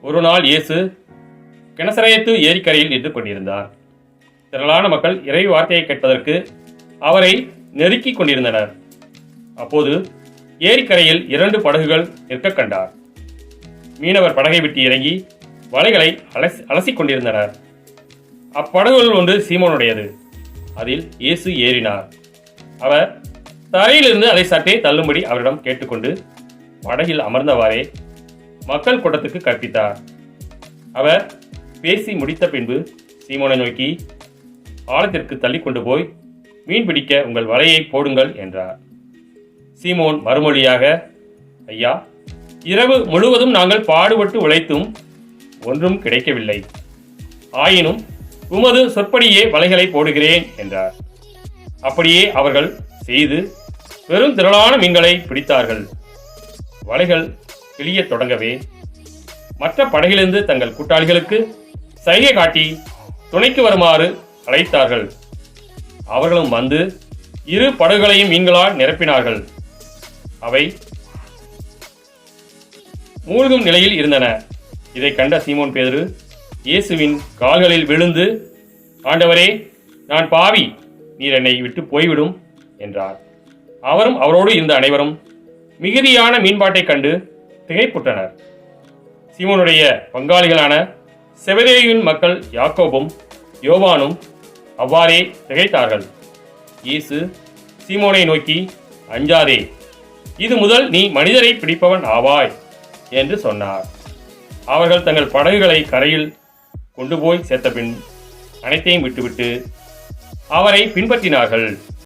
ஒரு நாள் இயேசு கெனசரேத்து ஏரிக்கரையில் நின்று கொண்டிருந்தார். திரளான மக்கள் இறை வார்த்தையை கேட்பதற்கு அவரை நெருக்கிக் கொண்டிருந்தனர். அப்போது ஏரிக்கரையில் 2 படகுகள் நிற்க கண்டார். மீனவர் படகை விட்டு இறங்கி வலைகளை அலசிக் கொண்டிருந்தனர். அப்படகுகள் ஒன்று சீமோனுடையது. அதில் இயேசு ஏறினார். அவர் தரையிலிருந்து அதை சற்றே தள்ளும்படி அவரிடம் கேட்டுக்கொண்டு படகில் அமர்ந்தவாறே மக்கள் கூட்டத்துக்கு கற்பித்தார். அவர் பேசி முடித்த பின்பு சீமோனை நோக்கி, ஆழத்திற்கு தள்ளி கொண்டு போய் மீன் பிடிக்க உங்கள் வலையை போடுங்கள் என்றார். சீமோன் மறுமொழியாக, ஐயா, இரவு முழுவதும் நாங்கள் பாடுபட்டு உழைத்தும் ஒன்றும் கிடைக்கவில்லை. ஆயினும் உமது சொற்படியே வலைகளை போடுகிறேன் என்றார். அப்படியே அவர்கள் செய்து பெரும் திரளான மீன்களை பிடித்தார்கள். வலைகள் கிழியத் தொடங்கவே மற்ற படகிலிருந்து தங்கள் கூட்டாளிகளுக்கு சைகை காட்டி துணைக்கு வருமாறு அழைத்தார்கள். அவர்களும் வந்து 2 படகுகளையும் மீன்களால் நிரப்பினார்கள். அவை மூழ்கும் நிலையில் இருந்தன. இதை கண்ட சீமோன் பேதுரு இயேசுவின் கால்களில் விழுந்து, ஆண்டவரே, நான் பாவி, நீர் என்னை விட்டு போய்விடும் என்றார். அவரும் அவரோடு இருந்த அனைவரும் மிகுதியான மீன்பாட்டைக் கண்டு திகைப்புற்றனர். சீமோனுடைய பங்காளிகளான செபதேயுவின் மக்கள் யாக்கோபும் யோவானும் அவ்வாறே திகைத்தார்கள். இயேசு சீமோனை நோக்கி, அஞ்சாதே, இது முதல் நீ மனிதரை பிடிப்பவன் ஆவாய் என்று சொன்னார். அவர்கள் தங்கள் படகுகளை கரையில் கொண்டு போய் சேர்த்த பின் அனைத்தையும் விட்டுவிட்டு அவரை பின்பற்றினார்கள்.